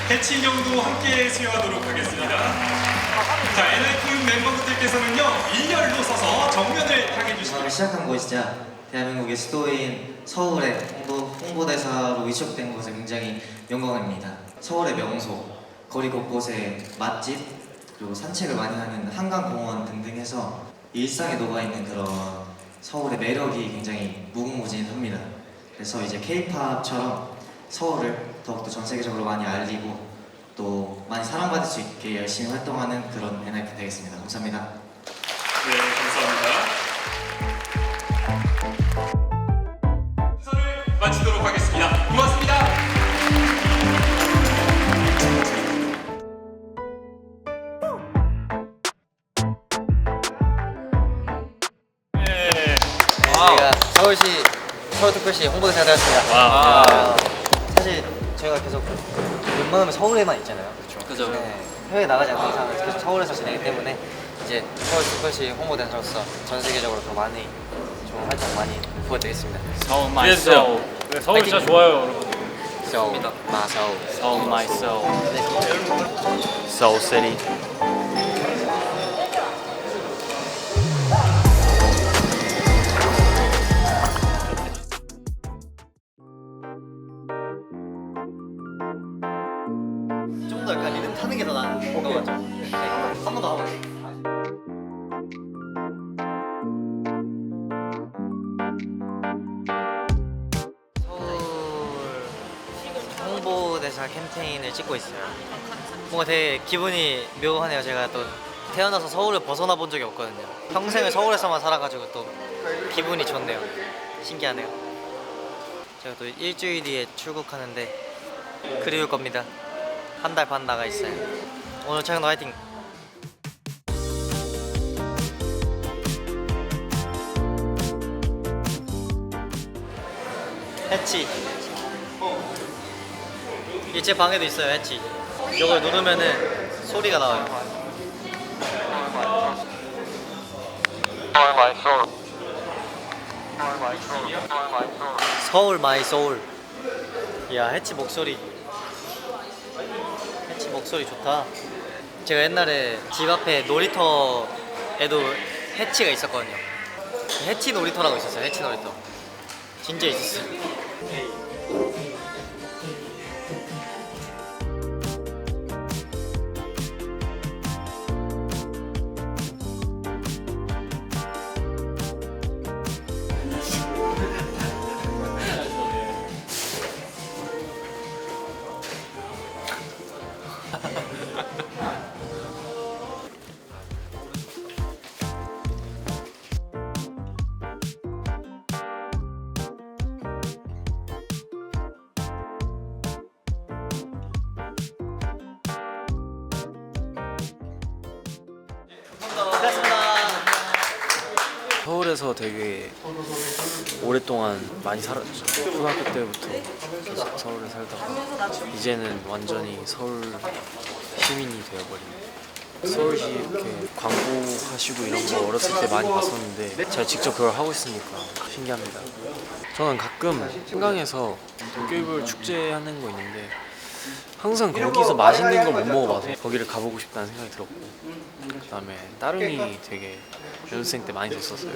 해치 형도 함께 수여하도록 하겠습니다. 자, NF 멤버분들께서는요, 일렬로 서서 정면을 향해 주시기 시작한 곳이자 대한민국의 수도인 서울의 홍보대사로 위촉된 것에 굉장히 영광입니다. 서울의 명소, 거리 곳곳에 맛집, 그리고 산책을 많이 하는 한강공원 등등 해서 일상에 녹아있는 그런 서울의 매력이 굉장히 무궁무진합니다. 그래서 이제 K-팝처럼 서울을 더욱더 전 세계적으로 많이 알리고 또 많이 사랑받을 수 있게 열심히 활동하는 그런 NF 되겠습니다. 감사합니다. 네, 감사합니다. 순서를 마치도록 하겠습니다. 고맙습니다. 저희가 서울특별시 홍보대사가 되었습니다. 사실 저희가 계속 웬만하면 서울에만 있잖아요. 그렇죠. 네, 해외 나가지 않는 이상 계속 서울에서 지내기 때문에 이제 서울특별시 홍보대사로서 전 세계적으로 더 많이 좋은 활동 많이 보여드리겠습니다. 서울 my soul. 서울 진짜 좋아요, 여러분. Soul, my soul. Soul my soul. Soul City. 좀 더 약간 리듬 타는 게 더 나은 것 같죠? 네, 한 번 더 하고. 서울 홍보대사 캠페인을 찍고 있어요. 뭔가 되게 기분이 묘하네요. 제가 또 태어나서 서울을 벗어나 본 적이 없거든요. 평생을 서울에서만 살아가지고 또 기분이 좋네요. 신기하네요. 제가 또 일주일 뒤에 출국하는데 그리울 겁니다. 한 달 반 나가 있어요. 오늘 최근도 화이팅! 해치. 제 방에도 있어요, 해치. 이걸 누르면은 소리가 나와요. 서울 마이 소울. 이야, 해치 목소리. 해치 목소리 좋다. 제가 옛날에 집 앞에 놀이터에도 해치가 있었거든요. 해치 놀이터라고 있었어요. 해치 놀이터. 진짜 있었어요. 서울에서 되게 오랫동안 많이 살았죠. 초등학교 때부터 계속 서울에 살다가 이제는 완전히 서울 시민이 되어버린. 서울시 이렇게 광고하시고 이런 거 어렸을 때 많이 봤었는데 제가 직접 그걸 하고 있으니까 신기합니다. 저는 가끔 한강에서 도깨비불 축제하는 거 있는데 항상 거기서 맛있는 거 못 먹어봐서 거기를 가보고 싶다는 생각이 들었고, 그 다음에 따릉이 되게 연습생 때 많이 됐었어요.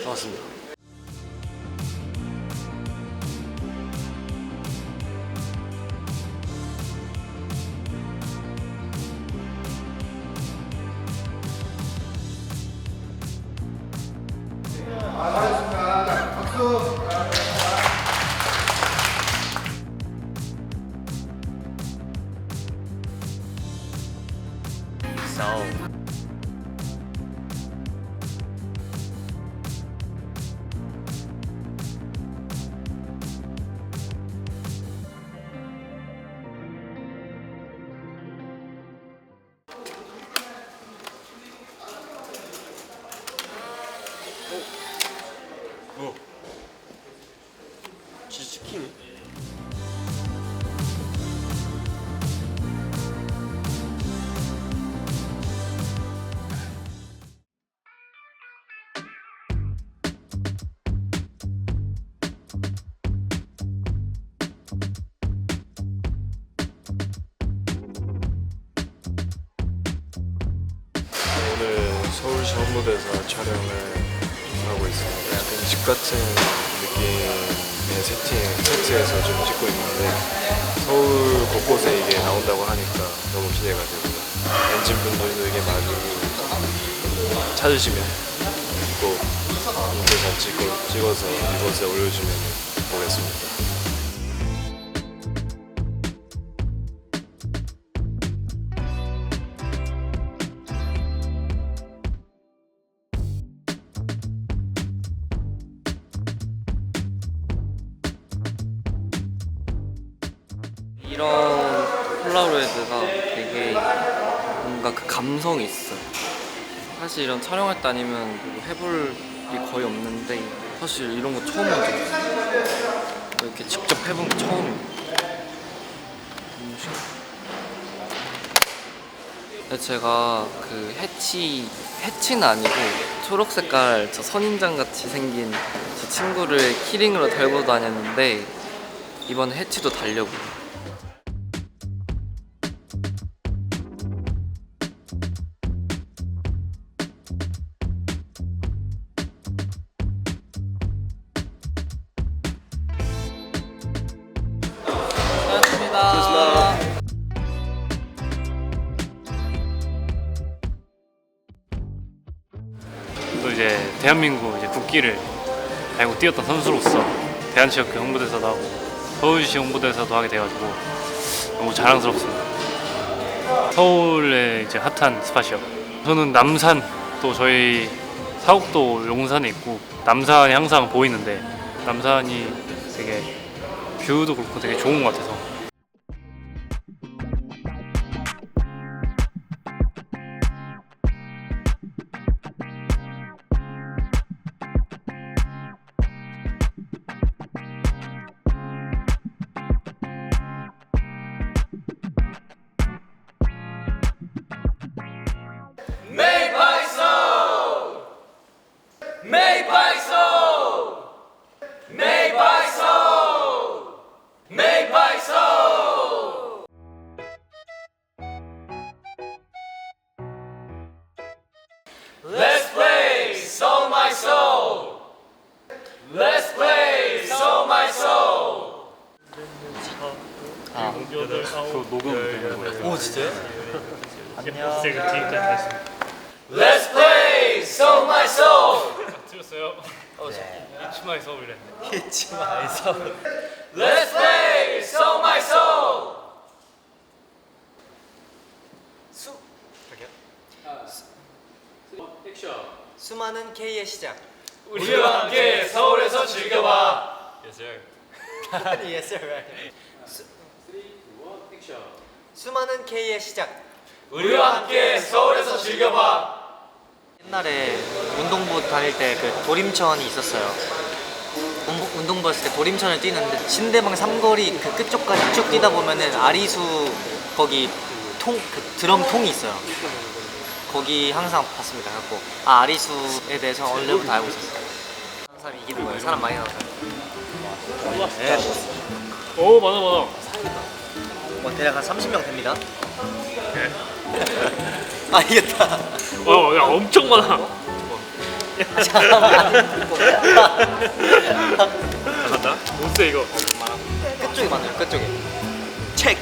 좋았습니다. 진짜 치킨이? 서울시 홍보대사 촬영을 하고 있습니다. 약간 집 같은 느낌의 세트에서 지금 찍고 있는데 서울 곳곳에 이게 나온다고 하니까 너무 기대가 되고요. 엔진 분들도 이게 많이 찾으시면 꼭 인증샷 찍어서 이곳에 올려주면 보겠습니다. 이런 폴라로이드가 되게 뭔가 그 감성이 있어요. 사실 이런 촬영할 때 아니면 뭐 해볼 일이 거의 없는데 사실 이런 거 처음 본 적 있어요. 이렇게 직접 해본 게 처음이에요. 너무 신기해요. 근데 제가 그 해치는 아니고 초록 색깔 저 선인장 같이 생긴 제 친구를 키링으로 달고 다녔는데 이번에 해치도 달려고요. 고맙습니다. 또 이제 대한민국 이제 국기를 달고 뛰었던 선수로서 대한체육회 홍보대사도 하고 서울시 홍보대사도 하게 돼가지고 너무 자랑스럽습니다. 서울의 이제 핫한 스팟이요. 저는 남산 또 저희 사곡도 용산에 있고 남산이 항상 보이는데 남산이 되게 뷰도 그렇고 되게 좋은 것 같아서. Let's play Soul My Soul. Let's play Soul My Soul. 그 녹음되는 거예요. 오 진짜요? 안녕. Let's play Soul My Soul. 틀렸어요. 이치마의 서울이래. 히치마에서 Let's play Soul My Soul. 수많은 K의 시작. 우리와 함께 서울에서 즐겨봐. 아니 yes sir. 수많은 K의 시작. 우리와 함께 서울에서 즐겨봐. 옛날에 운동부 다닐 때 그 도림천이 있었어요. 운동부 했을 때 도림천을 뛰는데 신대방 삼거리 그 끝쪽까지 쭉 뛰다 보면은 아리수 거기 그 드럼통이 있어요. 거기 항상 봤습니다. 갖고 아리수에 대해서 원래부터 알고 있었어요. 한 사람이 이기는 거예요. 사람 많이 나와서. 오 많아. 뭐 대략 한 30명 됩니다. 아 이겼다. 야 엄청 많아. 잠깐만. 간다. 못세 이거. 끝쪽에 많아요. 끝쪽에. 책.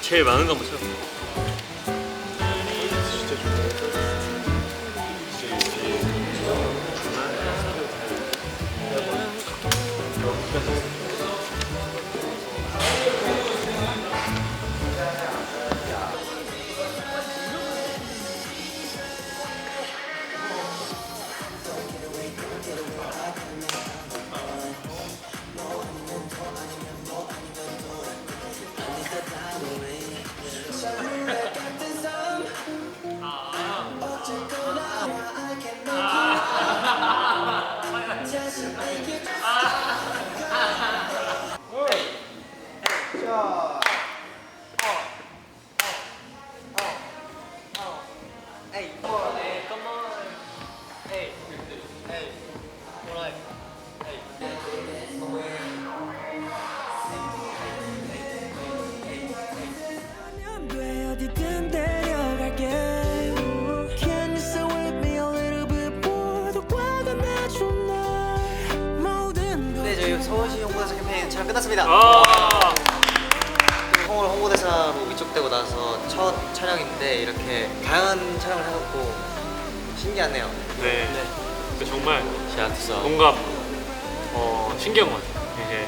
제일 많은 거 한번 쳐. 끝났습니다. 아, 서울 홍보대사로 위촉되고 나서 첫 촬영인데 이렇게 다양한 촬영을 해봤고 신기하네요. 네. 정말 뭔가 신기한 것 같아요. 이게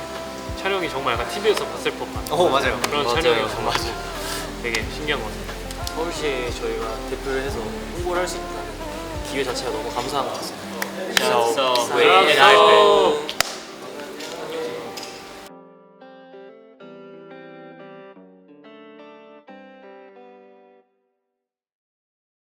촬영이 정말 약간 TV에서 봤을 법한 맞아요. 그런 촬영이어서 되게 신기한 것 같아요. 서울시에 저희가 대표를 해서 홍보를 할 수 있다는 기회 자체가 너무 감사한 것 같습니다. 네.